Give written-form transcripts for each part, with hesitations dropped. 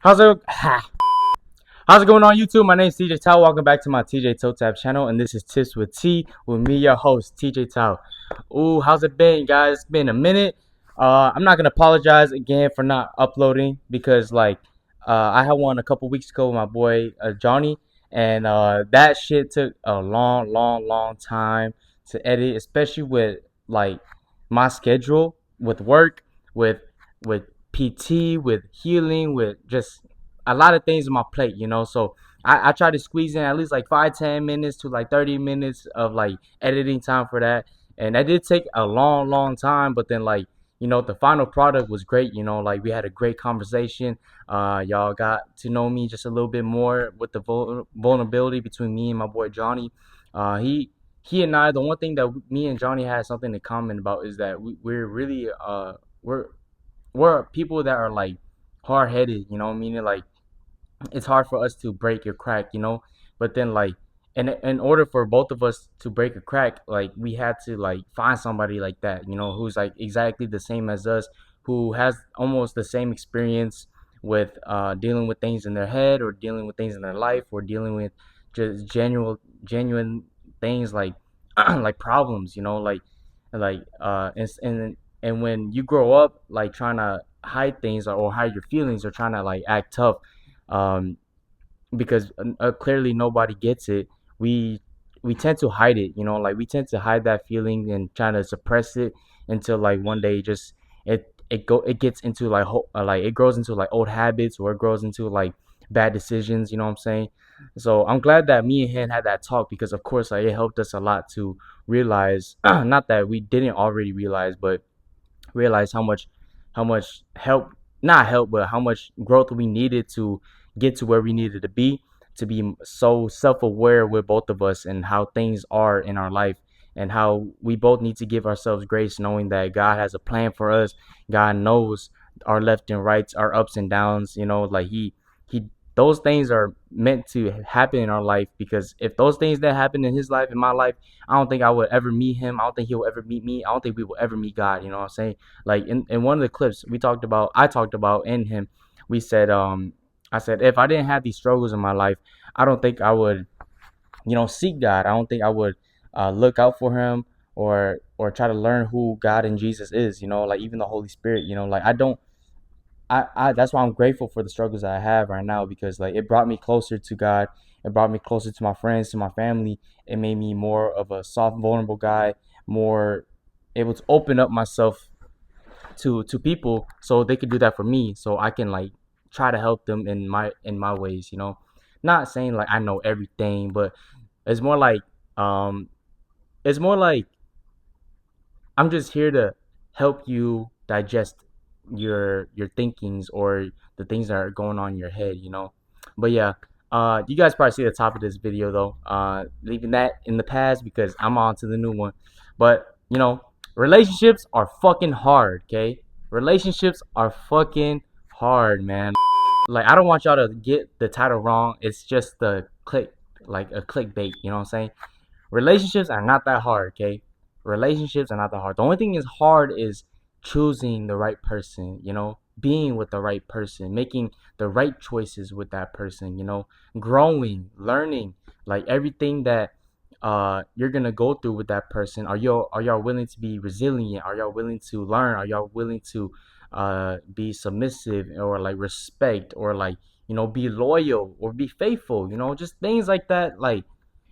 How's it? How's it going on YouTube? My name is TJ Thao. Welcome back to my TJ Toe Tab channel, and this is Tips with T with me, your host TJ Thao. Ooh, how's it been, guys? It's been a minute. I'm not gonna apologize again for not uploading because I had one a couple weeks ago with my boy Johnny, and that shit took a long time to edit, especially with like my schedule with work, with with PT, with healing, with just a lot of things on my plate. So I try to squeeze in at least like 5-10 minutes to like 30 minutes of like editing time for that. And that did take a long time, but then the final product was great. Like we had a great conversation. Y'all got to know me just a little bit more with the vulnerability between me and my boy Johnny. He and I, the one thing that me and Johnny had something in common about is that we're really we're we're people that are like hard headed, meaning like it's hard for us to break or crack. But then in order for both of us to break a crack, like we had to like find somebody like that, who's like exactly the same as us, who has almost the same experience with dealing with things in their head or dealing with things in their life or dealing with just genuine things like like problems, and when you grow up like trying to hide things or hide your feelings or trying to like act tough, um because clearly nobody gets it. We we tend to hide it, like we tend to hide that feeling and trying to suppress it until like one day just it gets into like it grows into like old habits, or it grows into like bad decisions, you know what I'm saying? So I'm glad that me and him had that talk, because of course like it helped us a lot to realize not that we didn't already realize, but realize how much help, not help, but how much growth we needed to get to where we needed to be so self-aware with both of us and how things are in our life, and how we both need to give ourselves grace, knowing that God has a plan for us. God knows our left and rights, our ups and downs. Like he those things are meant to happen in our life, because if those things that happen in his life, in my life, I don't think I would ever meet him. I don't think he'll ever meet me. I don't think we will ever meet God. You know what I'm saying? Like in one of the clips I talked about in him, we said, I said, if I didn't have these struggles in my life, I don't think I would, seek God. I don't think I would look out for him, or try to learn who God and Jesus is, like even the Holy Spirit, like I don't I that's why I'm grateful for the struggles that I have right now, because like it brought me closer to God. It brought me closer to my friends, to my family. It made me more of a soft, vulnerable guy, more able to open up myself to people, so they could do that for me, so I can like try to help them in my ways. Not saying like I know everything, but it's more like um it's more like I'm just here to help you digest your thinkings, or the things that are going on in your head. But yeah, you guys probably see the top of this video though. Leaving that in the past because I'm on to the new one. But relationships are fucking hard, okay? Relationships are fucking hard, man. Like I don't want y'all to get the title wrong. It's just the click, like a clickbait, you know what I'm saying? Relationships are not that hard, okay? Relationships are not that hard. The only thing is hard is choosing the right person, being with the right person, making the right choices with that person, growing, learning, like everything that you're gonna go through with that person. Are y'all willing to be resilient? Are y'all willing to learn? Are y'all willing to be submissive, or like respect, or like be loyal, or be faithful, just things like that. Like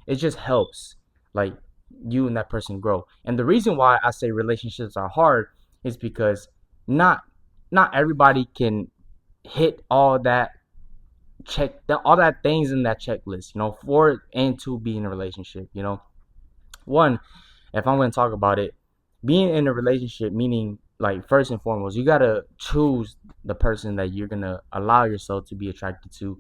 it just helps like you and that person grow. And the reason why I say relationships are hard is because not not everybody can hit all that things in that checklist, for and to be in a relationship. One, if I'm going to talk about it, being in a relationship, meaning like first and foremost, you got to choose the person that you're going to allow yourself to be attracted to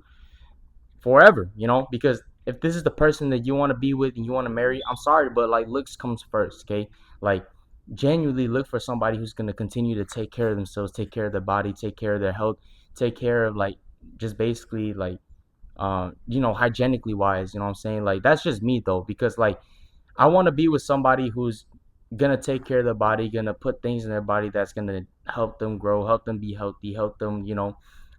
forever, because if this is the person that you want to be with and you want to marry, I'm sorry, but like looks comes first, okay? Like genuinely look for somebody who's going to continue to take care of themselves, take care of their body, take care of their health, take care of like just basically like hygienically wise, you know what I'm saying? Like that's just me though, because like I want to be with somebody who's gonna take care of their body, gonna put things in their body that's gonna help them grow, help them be healthy, help them,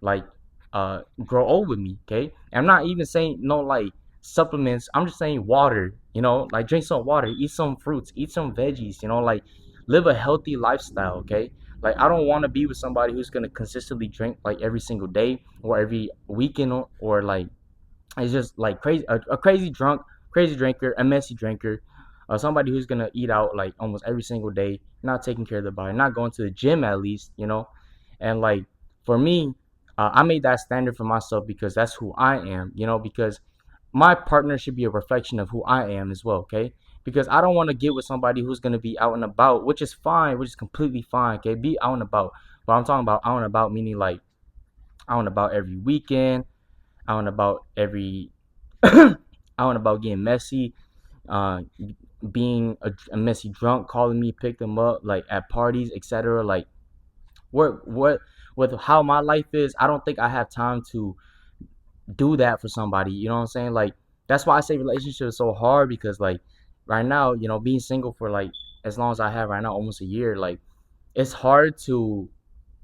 like grow old with me. Okay, I'm not even saying no like supplements. I'm just saying water. Like drink some water, eat some fruits, eat some veggies. Like live a healthy lifestyle. Okay, like I don't want to be with somebody who's gonna consistently drink like every single day or every weekend, or like it's just like crazy, a crazy drunk, crazy drinker, a messy drinker, somebody who's gonna eat out like almost every single day, not taking care of their body, not going to the gym at least. And like for me, I made that standard for myself because that's who I am. Because my partner should be a reflection of who I am as well. Okay. Because I don't want to get with somebody who's gonna be out and about, which is fine, which is completely fine. Okay, be out and about, but I'm talking about out and about meaning like out and about every weekend, out and about every out and about getting messy, uh, being a messy drunk, calling me, pick them up like at parties, etc. Like what with how my life is, I don't think I have time to do that for somebody. You know what I'm saying? Like that's why I say relationship is so hard because like right now, being single for like as long as I have right now, almost a year, like it's hard to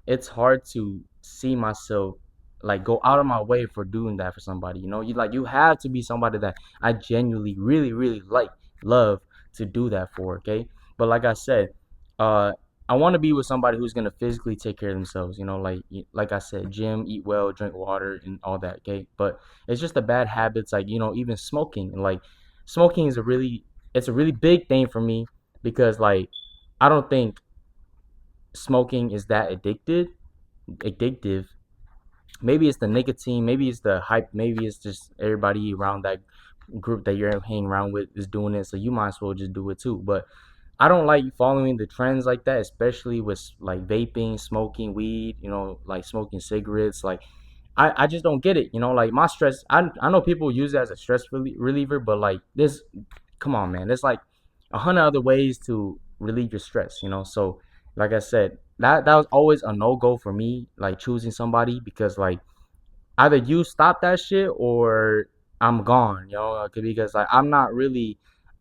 it's hard to see myself like go out of my way for doing that for somebody. You have to be somebody that I genuinely really really like, love to do that for. Okay, but like I said, uh I want to be with somebody who's gonna physically take care of themselves. Like I said, gym, eat well, drink water, and all that. Okay, but it's just the bad habits, like even smoking. And like smoking is a really big thing for me because like I don't think smoking is that addictive. Maybe it's the nicotine, maybe it's the hype, maybe it's just everybody around that group that you're hanging around with is doing it, so you might as well just do it too. But I don't like following the trends like that, especially with like vaping, smoking weed, like smoking cigarettes. Like I just don't get it. Like my stress, I know people use it as a stress reliever, but like this, come on, man. There's like a hundred other ways to relieve your stress. So like I said, that was always a no go for me, like choosing somebody, because like either you stop that shit or I'm gone. Because like I'm not really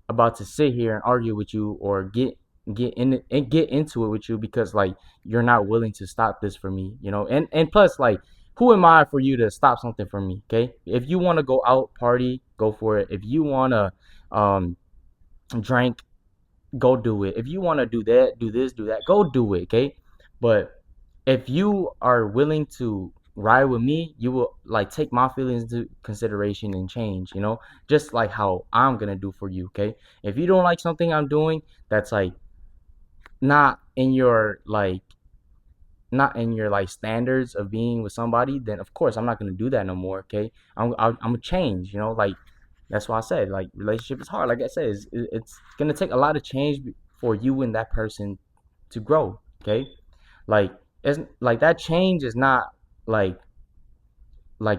about to sit here and argue with you or get in it and get into it with you because like you're not willing to stop this for me. And plus like who am I for you to stop something for me? Okay, if you want to go out party, go for it. If you want to um drink, go do it. If you want to do that, do this, do that, go do it. Okay, but if you are willing to ride with me, you will like take my feelings into consideration and change, just like how I'm gonna do for you. Okay, if you don't like something I'm doing that's like not in your like standards of being with somebody, then of course I'm not gonna do that no more. Okay, I'm gonna change. Like that's why I said like relationship is hard. Like I said, it's gonna take a lot of change for you and that person to grow. Okay, like it's like that change is not like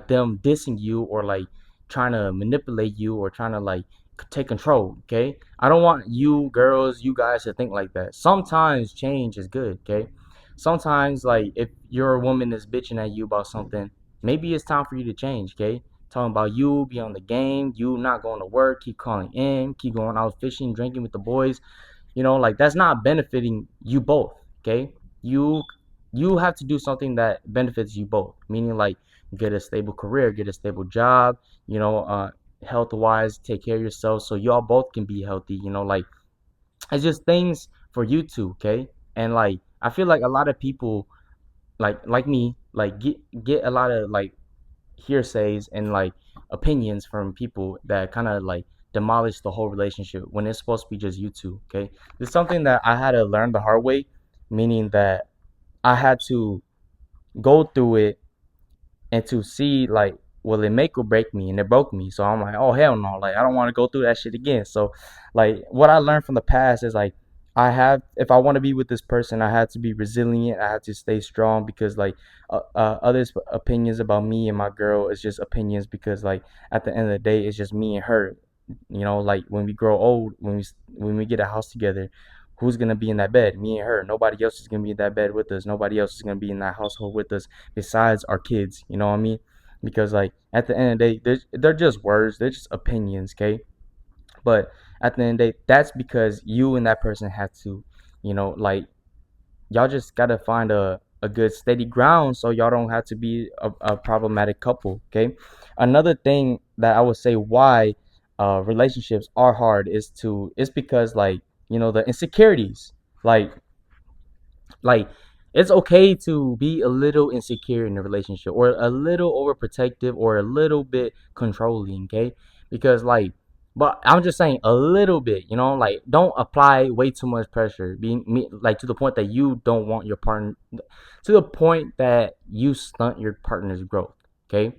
them dissing you or like trying to manipulate you or trying to like take control. Okay, I don't want you girls, you guys to think like that. Sometimes change is good. Okay, sometimes like if your woman is bitching at you about something, maybe it's time for you to change. Okay, talking about you be on the game, you not going to work, keep calling in, keep going out fishing, drinking with the boys. Like that's not benefiting you both. Okay, you you have to do something that benefits you both, meaning like get a stable career, get a stable job, health wise, take care of yourself so y'all both can be healthy. Like it's just things for you two. Okay, and like I feel like a lot of people like me like get a lot of like hearsays and like opinions from people that kind of like demolish the whole relationship when it's supposed to be just you two. Okay, it's something that I had to learn the hard way, meaning that I had to go through it and to see like will it make or break me, and it broke me. So I'm like, oh hell no, like I don't want to go through that shit again. So like what I learned from the past is like I have, if I want to be with this person, I have to be resilient, I have to stay strong, because like others opinions about me and my girl is just opinions, because like at the end of the day it's just me and her. Like when we grow old, when we get a house together, who's gonna be in that bed? Me and her. Nobody else is gonna be in that bed with us. Nobody else is gonna be in that household with us besides our kids. You know what I mean? Because like at the end of the day, they're just words. They're just opinions. Okay. But at the end of the day, that's because you and that person have to, like y'all just gotta find a good steady ground so y'all don't have to be a problematic couple. Okay. Another thing that I would say why relationships are hard is because like, the insecurities. Like like it's okay to be a little insecure in a relationship, or a little overprotective, or a little bit controlling. Okay. Because like, but I'm just saying a little bit, like don't apply way too much pressure, being like to the point that you don't want your partner, to the point that you stunt your partner's growth. Okay.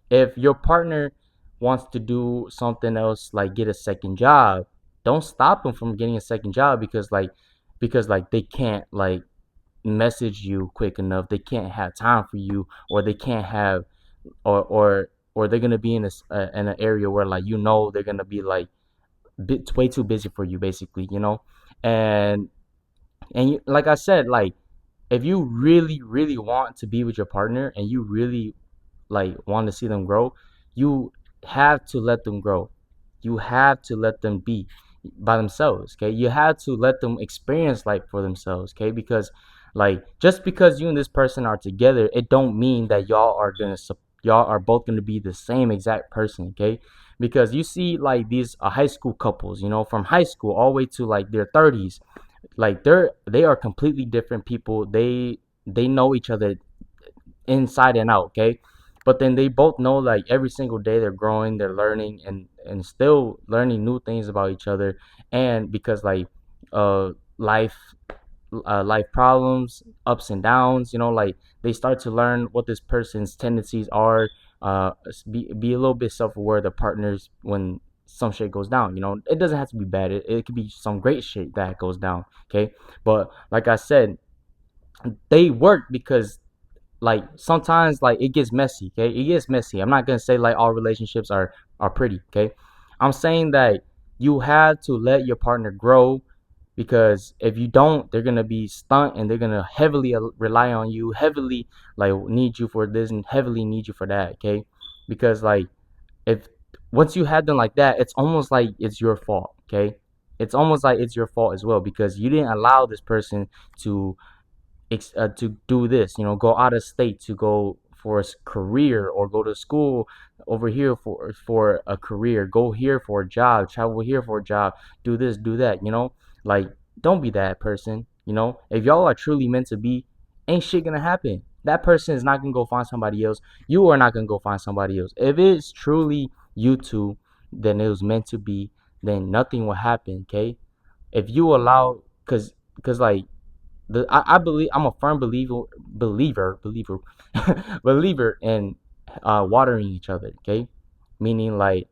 If your partner wants to do something else, like get a second job, don't stop them from getting a second job because they can't like message you quick enough. They can't have time for you, or they can't have, or they're gonna be in an area where, like, they're gonna be like way too busy for you, basically. And like I said, like, if you really really want to be with your partner, and you really like want to see them grow, you have to let them grow. You have to let them be by themselves. Okay. You have to let them experience life for themselves. Okay. Because like, just because you and this person are together, it don't mean that y'all are both gonna be the same exact person. Okay. Because you see like these high school couples, from high school all the way to like their 30s, like they are completely different people. They know each other inside and out. Okay. But then they both know, like, every single day they're growing, they're learning, and still learning new things about each other. And because like uh life life problems, ups and downs, like they start to learn what this person's tendencies are. Be a little bit self-aware of the partners when some shit goes down. It doesn't have to be bad. It could be some great shit that goes down. Okay. But like I said, they work because, like, sometimes like it gets messy. Okay. It gets messy. I'm not gonna say like all relationships are pretty. Okay. I'm saying that you have to let your partner grow, because if you don't, they're gonna be stunt, and they're gonna heavily rely on you, heavily like need you for this and heavily need you for that. Okay. Because like, if once you had them like that, it's almost like it's your fault. Okay. It's almost like it's your fault as well, because you didn't allow this person to to do this, go out of state to go for a career, or go to school over here for a career, go here for a job, travel here for a job, do this, do that. Like, don't be that person. If y'all are truly meant to be, ain't shit gonna happen. That person is not gonna go find somebody else. You are not gonna go find somebody else. If it's truly you two, then it was meant to be. Then nothing will happen. Okay. If you allow, because like, I believe, I'm a firm believer believer in watering each other. Okay. Meaning like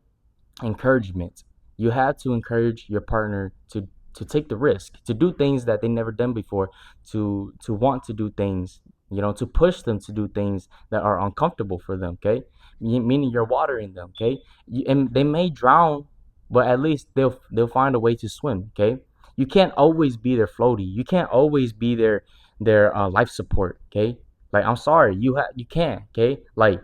encouragement. You have to encourage your partner to take the risk, to do things that they never done before, to want to do things, to push them to do things that are uncomfortable for them. Okay. Meaning you're watering them. Okay. And they may drown, but at least they'll find a way to swim. Okay. You can't always be their floaty. You can't always be their life support. Okay. Like, I'm sorry, you can't. Okay. Like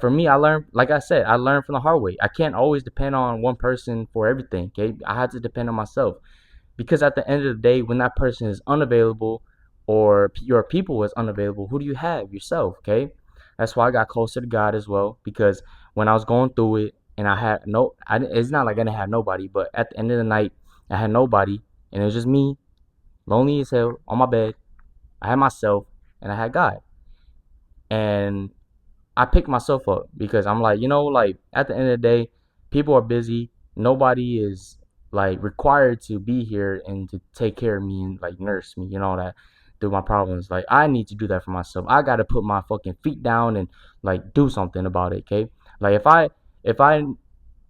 for me, like I said, I learned from the hard way. I can't always depend on one person for everything. Okay. I had to depend on myself, because at the end of the day, when that person is unavailable, or your people is unavailable, who do you have? Yourself. Okay. That's why I got closer to God as well, because when I was going through it, and it's not like I didn't have nobody, but at the end of the night, I had nobody, and it was just me, lonely as hell, on my bed. I had myself, and I had God. And I picked myself up, because I'm like, like, at the end of the day, people are busy. Nobody is like required to be here and to take care of me and like nurse me, that through my problems. Like, I need to do that for myself. I got to put my fucking feet down and like do something about it. Okay. Like, if I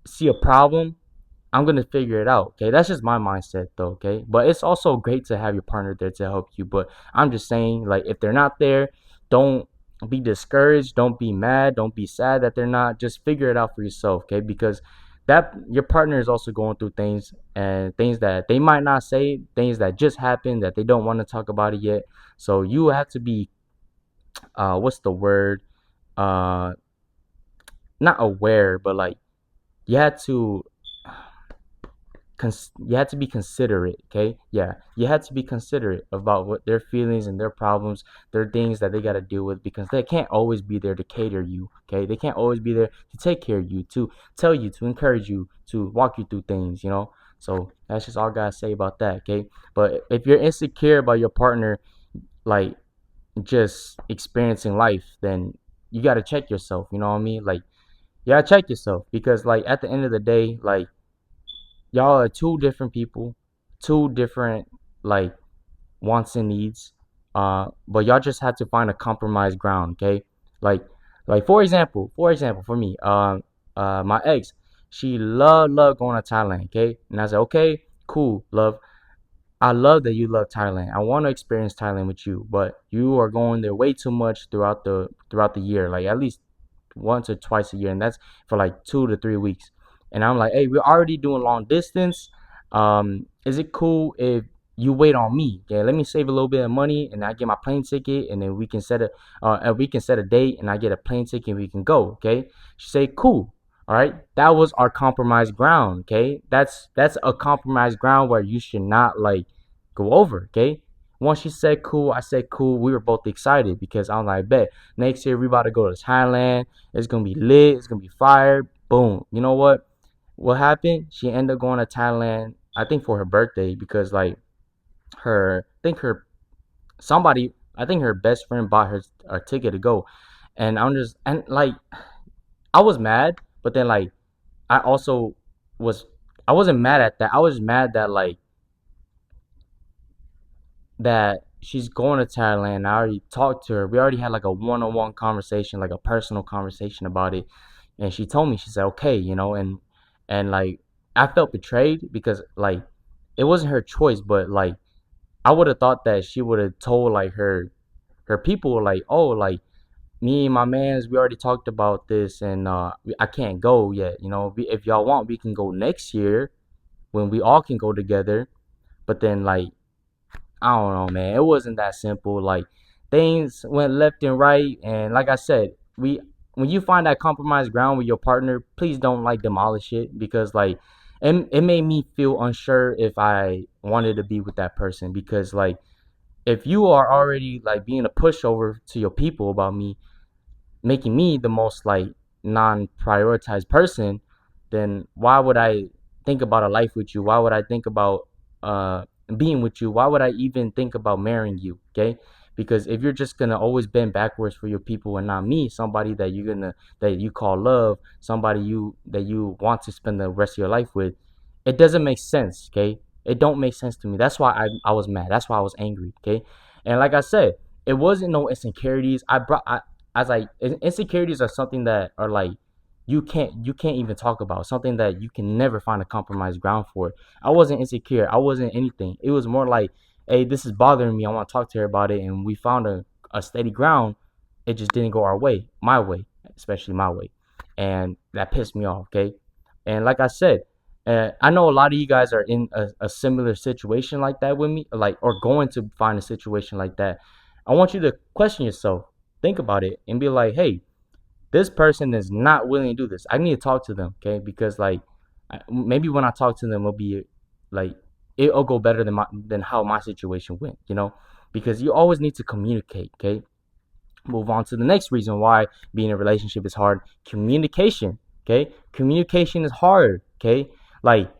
see a problem, I'm gonna figure it out. Okay, that's just my mindset though. Okay, but it's also great to have your partner there to help you. But I'm just saying, like, if they're not there, don't be discouraged. Don't be mad. Don't be sad that they're not. Just figure it out for yourself. Okay, because that your partner is also going through things, and things that they might not say, things that just happened that they don't want to talk about it yet. So you have to be, what's the word? Uh, Not aware, but like, you have to you had to be considerate. Okay, yeah, you had to be considerate about what their feelings and their problems, their things that they got to deal with, because they can't always be there to cater you. Okay, they can't always be there to take care of you, to tell you, to encourage you, to walk you through things. So that's just all I gotta say about that. Okay, but if you're insecure about your partner, like, just experiencing life, then you got to check yourself. You know what I mean? Like, you got to check yourself, because, like, at the end of the day, like, y'all are two different people, two different, like, wants and needs. But y'all just had to find a compromise ground. Okay, like, for example, for me, my ex, she loved going to Thailand. Okay, and I said, okay, cool, love. I love that you love Thailand. I want to experience Thailand with you, but you are going there way too much throughout the year, like at least once or twice a year, and that's for like 2 to 3 weeks. And I'm like, hey, we're already doing long distance. Is it cool if you wait on me? Okay, let me save a little bit of money, and I get my plane ticket, and then we can set a date, and I get a plane ticket, and we can go. Okay, she say, cool. All right, that was our compromise ground. Okay, that's a compromise ground where you should not, like, go over. Okay, once she said cool, I said cool. We were both excited, because I'm like, bet next year we about to go to Thailand. It's gonna be lit. It's gonna be fire. Boom. You know what? What happened? She ended up going to Thailand, I think, for her birthday, because, like, I think her best friend bought her a ticket to go, and like, I was mad, but then, like, I also was I wasn't mad at that. I was mad that, like, that she's going to Thailand. I already talked to her. We already had like a one-on-one conversation, like a personal conversation about it. And she told me, she said, okay, and like, I felt betrayed, because, like, it wasn't her choice, but, like, I would have thought that she would have told, like, her people, like, oh, like, me and my mans, we already talked about this, and I can't go yet. If y'all want, we can go next year when we all can go together. But then, like, I don't know, man. It wasn't that simple. Like, things went left and right, and like I said, when you find that compromise ground with your partner, please don't, like, demolish it, because, like, it made me feel unsure if I wanted to be with that person, because, like, if you are already, like, being a pushover to your people about me, making me the most, like, non-prioritized person, then why would I think about a life with you? Why would I think about being with you? Why would I even think about marrying you? Okay, because if you're just gonna always bend backwards for your people and not me, somebody that you call love, somebody that you want to spend the rest of your life with, it doesn't make sense. Okay, it don't make sense to me. That's why I was mad. That's why I was angry. Okay, and like I said, it wasn't no insecurities. I was like, insecurities are something that are, like, you can't even talk about, something that you can never find a compromise ground for. I wasn't insecure. I wasn't anything. It was more like, hey, this is bothering me. I want to talk to her about it, and we found a steady ground. It just didn't go our way, my way, especially my way, and that pissed me off. Okay, and like I said, I know a lot of you guys are in a similar situation like that with me, like, or going to find a situation like that. I want you to question yourself, think about it, and be like, hey, this person is not willing to do this. I need to talk to them, okay? Because, like, maybe when I talk to them, it'll be like, it'll go better than how my situation went. Because you always need to communicate, okay? Move on to the next reason why being in a relationship is hard. Communication, okay? Communication is hard, okay? Like,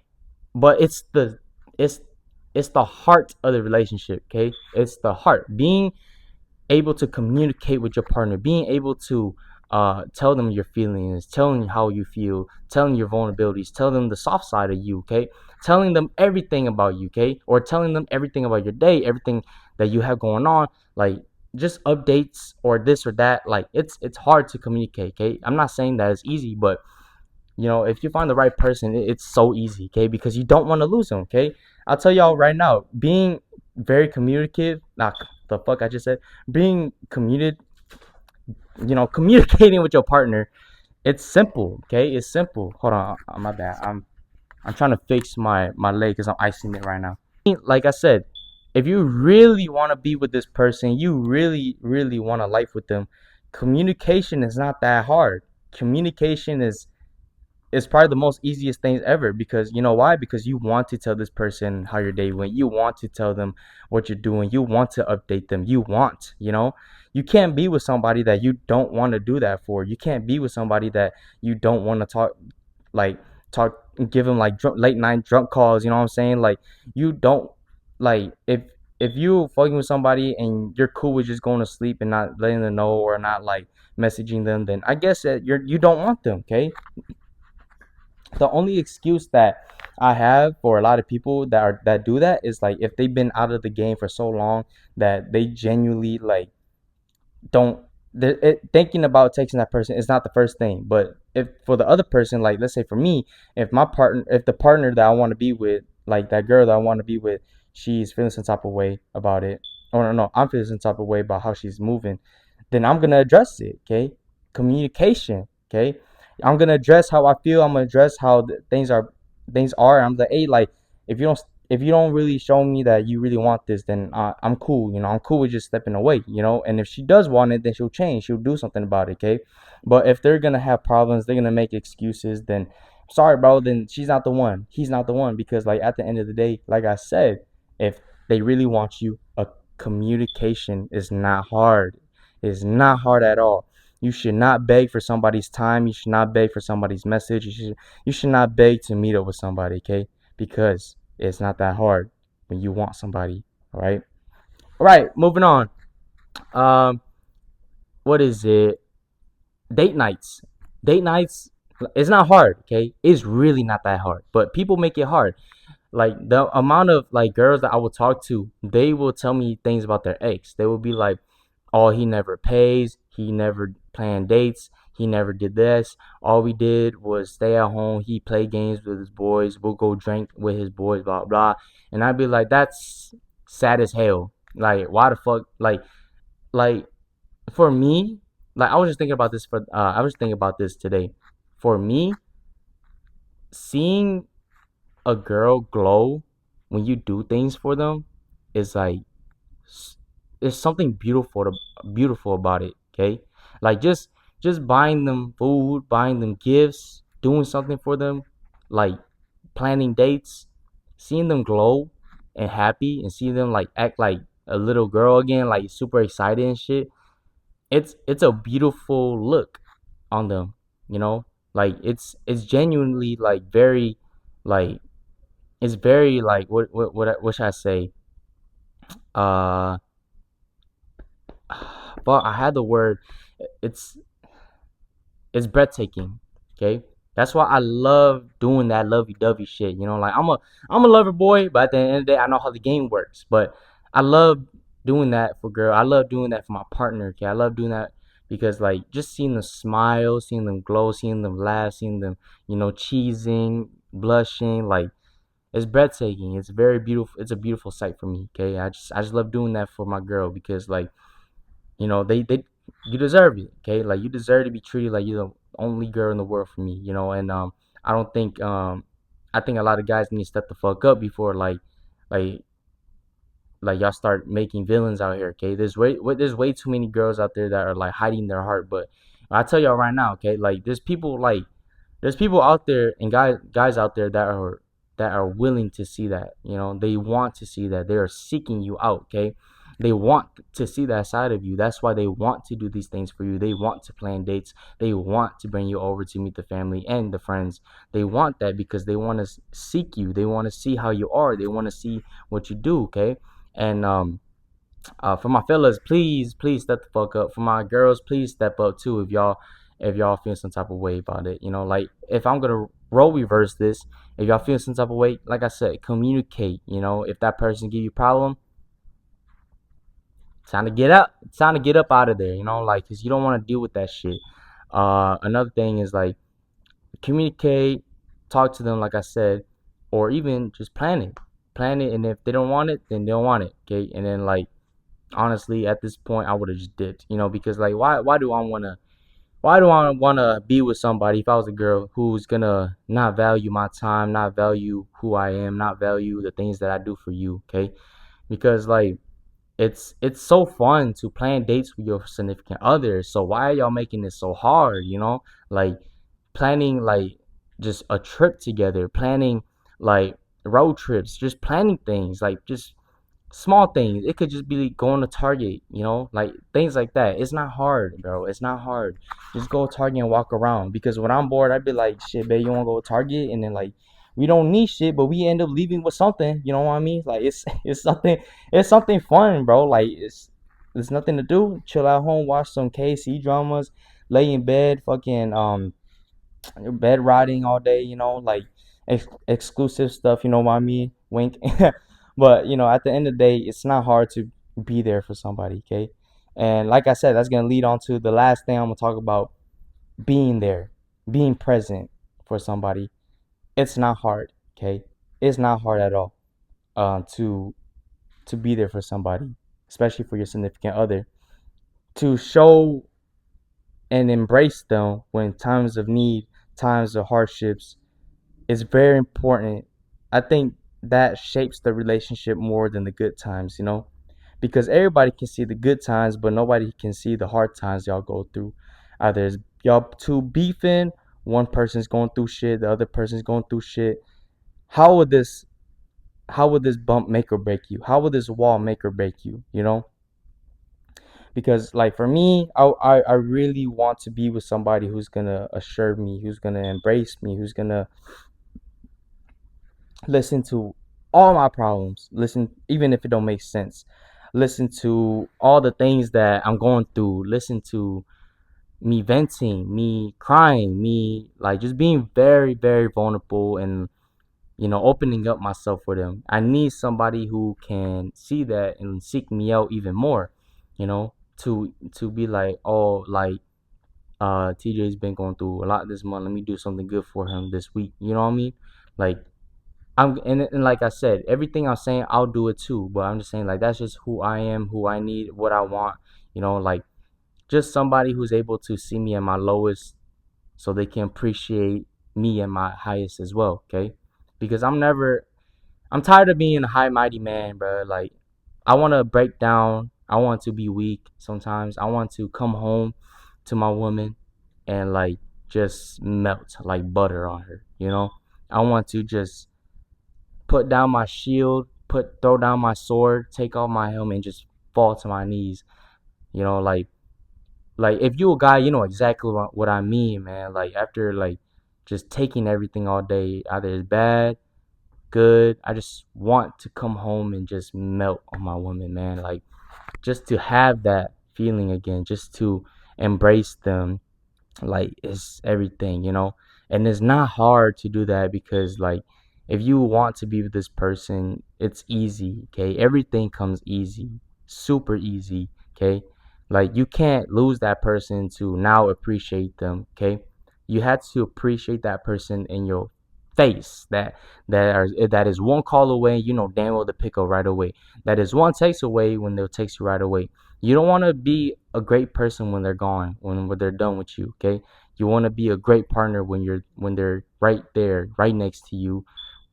but it's it's the heart of the relationship, okay? It's the heart. Being able to communicate with your partner, being able to tell them your feelings, telling how you feel, telling your vulnerabilities, tell them the soft side of you, okay? Telling them everything about you, okay? Or telling them everything about your day, everything that you have going on, like, just updates or this or that. Like, it's hard to communicate, okay? I'm not saying that it's easy, but if you find the right person, it's so easy, okay? Because you don't want to lose them, okay? I'll tell y'all right now, being very communicative, the fuck I just said, being communicating with your partner, it's simple, okay? It's simple. Hold on, my bad. I'm trying to fix my leg because I'm icing it right now. Like I said, if you really want to be with this person, you really, really want a life with them, communication is not that hard. Communication is it's probably the most easiest things ever, because you know why? Because you want to tell this person how your day went. You want to tell them what you're doing. You want to update them. You can't be with somebody that you don't want to do that for. You can't be with somebody that you don't want to like talk give them like late night drunk calls, you know what I'm saying? Like, you don't, like, if you fucking with somebody and you're cool with just going to sleep and not letting them know, or not like messaging them, then I guess that you don't want them, okay? The only excuse that I have for a lot of people that do that is like if they've been out of the game for so long that they genuinely like don't thinking about texting that person is not the first thing. But if for the other person, like let's say for me, if the partner that I want to be with, like that girl that I want to be with, she's feeling some type of way about it, or no, I'm feeling some type of way about how she's moving, then I'm gonna address it. Okay, communication. Okay, I'm gonna address how I feel. I'm gonna address how things are. I'm like, hey, like, if you don't if you don't really show me that you really want this, then I'm cool. I'm cool with just stepping away. And if she does want it, then she'll change. She'll do something about it. Okay. But if they're gonna have problems, they're gonna make excuses. Then sorry, bro. Then she's not the one. He's not the one, because like at the end of the day, like I said, if they really want you, a communication is not hard. It's not hard at all. You should not beg for somebody's time. You should not beg for somebody's message. You should not beg to meet up with somebody, okay? Because it's not that hard when you want somebody. All right. All right. Moving on. Um, what is it? Date nights. Date nights. It's not hard. Okay. It's really not that hard. But people make it hard. Like the amount of like girls that I will talk to, they will tell me things about their ex. They will be like, "Oh, he never pays. He never planned dates. He never did this. All we did was stay at home. He played games with his boys. We'll go drink with his boys, blah blah." And I'd be like, "That's sad as hell. Like, why the fuck? Like for me, like I was thinking about this today. For me, seeing a girl glow when you do things for them is like there's something beautiful about it. Okay, like just buying them food, buying them gifts, doing something for them, like planning dates, seeing them glow and happy, and seeing them like act like a little girl again, like super excited and shit. It's a beautiful look on them, you know. Like it's genuinely like very like it's very like what should I say? Uh, but I had the word. It's it's breathtaking. Okay, that's why I love doing that lovey-dovey shit. Like I'm a lover boy, but at the end of the day, I know how the game works. But I love doing that for girl. I love doing that for my partner. Okay, I love doing that because like just seeing them smile, seeing them glow, seeing them laugh, seeing them cheesing, blushing, like it's breathtaking. It's very beautiful. It's a beautiful sight for me. Okay, I just love doing that for my girl because like they you deserve it. Okay, like you deserve to be treated like you're the only girl in the world for me. And I don't think I think a lot of guys need to step the fuck up before like y'all start making villains out here. Okay, there's way too many girls out there that are like hiding their heart. But I tell y'all right now, okay, like there's people out there and guys out there that are willing to see that. They want to see that. They are seeking you out. Okay, they want to see that side of you. That's why they want to do these things for you. They want to plan dates. They want to bring you over to meet the family and the friends. They want that because they want to seek you. They want to see how you are. They want to see what you do. Okay, and for my fellas, please step the fuck up. For my girls, please step up too if y'all feel some type of way about it. Like if I'm gonna role reverse this, if y'all feel some type of way, like I said, communicate. If that person give you a problem, time to get up. It's time to get up out of there. Like, cause you don't want to deal with that shit. Another thing is like communicate, talk to them, like I said, or even just plan it, and if they don't want it, then they don't want it. Okay, and then like honestly, at this point, I would have just dipped. Because like why do I wanna be with somebody if I was a girl who's gonna not value my time, not value who I am, not value the things that I do for you, okay? Because like it's so fun to plan dates with your significant other. So why are y'all making it so hard, Like planning like just a trip together, planning like road trips, just planning things, like just small things. It could just be going to Target, like things like that. It's not hard, bro. It's not hard. Just go to Target and walk around. Because when I'm bored, I'd be like, shit, babe, you wanna go to Target? And then like we don't need shit, but we end up leaving with something. You know what I mean? Like it's something fun, bro. Like there's nothing to do. Chill at home, watch some KC dramas, lay in bed, fucking bed riding all day, like exclusive stuff, you know what I mean? Wink. But, at the end of the day, it's not hard to be there for somebody, okay? And like I said, that's going to lead on to the last thing I'm going to talk about, being there, being present for somebody. It's not hard, okay? It's not hard at all to be there for somebody, especially for your significant other, to show and embrace them when times of need, times of hardships, is very important. I think that shapes the relationship more than the good times, because everybody can see the good times, but nobody can see the hard times y'all go through. Either it's y'all two beefing, one person's going through shit, the other person's going through shit. How would this how would this bump make or break you? How would this wall make or break you? Because like for me, I really want to be with somebody who's gonna assure me, who's gonna embrace me, who's gonna listen to all my problems, listen even if it don't make sense, listen to all the things that I'm going through, listen to me venting, me crying, me like just being very very vulnerable, and opening up myself for them. I need somebody who can see that and seek me out even more, to be like, oh, like TJ's been going through a lot this month, let me do something good for him this week, you know what I mean? Like and like I said, everything I'm saying, I'll do it too. But I'm just saying, like, that's just who I am, who I need, what I want. Like just somebody who's able to see me at my lowest, so they can appreciate me at my highest as well. Okay, because I'm tired of being a high mighty man, bro. Like I want to break down. I want to be weak sometimes. I want to come home to my woman and like just melt like butter on her. I want to just put down my shield, throw down my sword, take off my helmet, and just fall to my knees. Like if you a guy, you know exactly what I mean, man. Like after like just taking everything all day, either it's bad, good. I just want to come home and just melt on my woman, man. Like just to have that feeling again, just to embrace them, like it's everything. And it's not hard to do that, because like if you want to be with this person, it's easy. Okay, everything comes easy, super easy. Okay, like you can't lose that person to now appreciate them. Okay, you had to appreciate that person in your face, that is one call away, damn well to pick up right away, that is one text away when they'll text you right away. You don't want to be a great person when they're gone, when they're done with you. Okay, you want to be a great partner when they're right there, right next to you.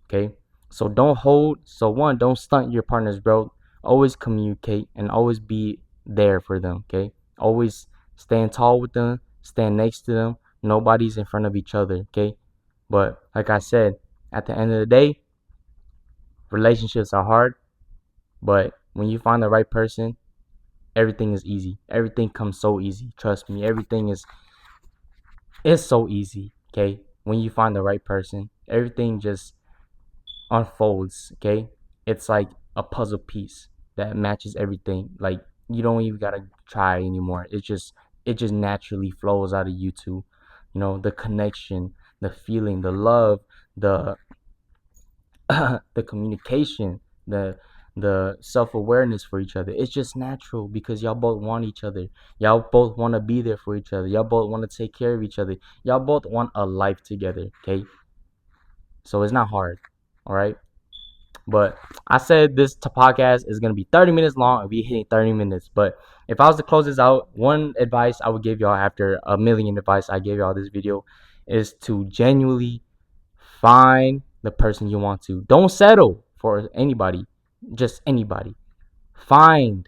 Okay, so one, don't stunt your partner's growth. Always communicate and always be there for them. Okay, always stand tall with them, stand next to them. Nobody's in front of each other. Okay, but like I said, at the end of the day, relationships are hard, but when you find the right person, everything is easy. Everything comes so easy. Trust me, everything is so easy. Okay, when you find the right person, everything just unfolds. Okay, it's like a puzzle piece that matches everything. Like you don't even gotta try anymore. It just naturally flows out of you two. The connection, the feeling, the love, the the communication, the self-awareness for each other. It's just natural because y'all both want each other. Y'all both want to be there for each other. Y'all both want to take care of each other. Y'all both want a life together. Okay, so it's not hard. All right. But I said this podcast is going to be 30 minutes long. I'll be hitting 30 minutes. But if I was to close this out, one advice I would give y'all after a million advice I gave y'all this video is to genuinely find the person you want to. Don't settle for anybody, just anybody. Find,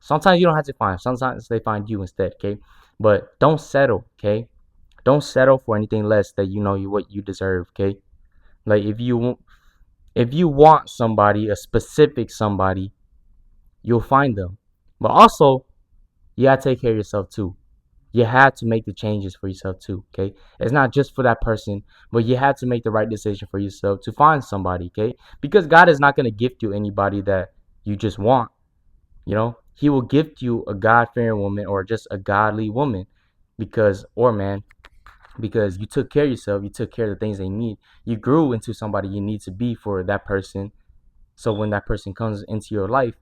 Sometimes you don't have to find. Sometimes they find you instead, But don't settle, Don't settle for anything less that you know what you deserve. Okay, like if you want somebody, a specific somebody, you'll find them. But also, you gotta take care of yourself too. You have to make the changes for yourself too. Okay, it's not just for that person, but you have to make the right decision for yourself to find somebody. Okay, because God is not gonna gift you anybody that you just want. You know, He will gift you a God fearing woman or just a godly woman, because or man, because you took care of yourself, you took care of the things they need, you grew into somebody you need to be for that person. So when that person comes into your life,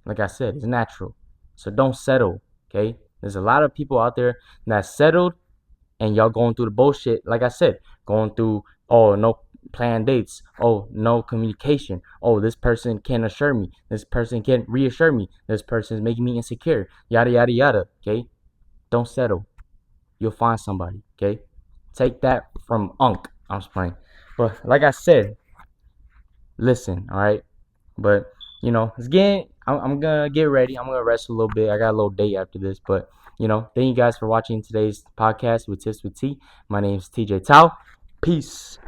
like I said, it's natural. So don't settle. Okay, there's a lot of people out there that settled, and y'all going through the bullshit. Like I said, going through, oh, no planned dates, oh, no communication, oh, this person can't assure me, this person can't reassure me, this person is making me insecure, yada yada yada. Okay, don't settle. You'll find somebody. Okay, take that from Unc. I'm just playing, but like I said, listen. All right, but it's getting. I'm gonna get ready. I'm gonna rest a little bit. I got a little date after this, but thank you guys for watching today's podcast with Tips with T. My name is TJ Thao. Peace.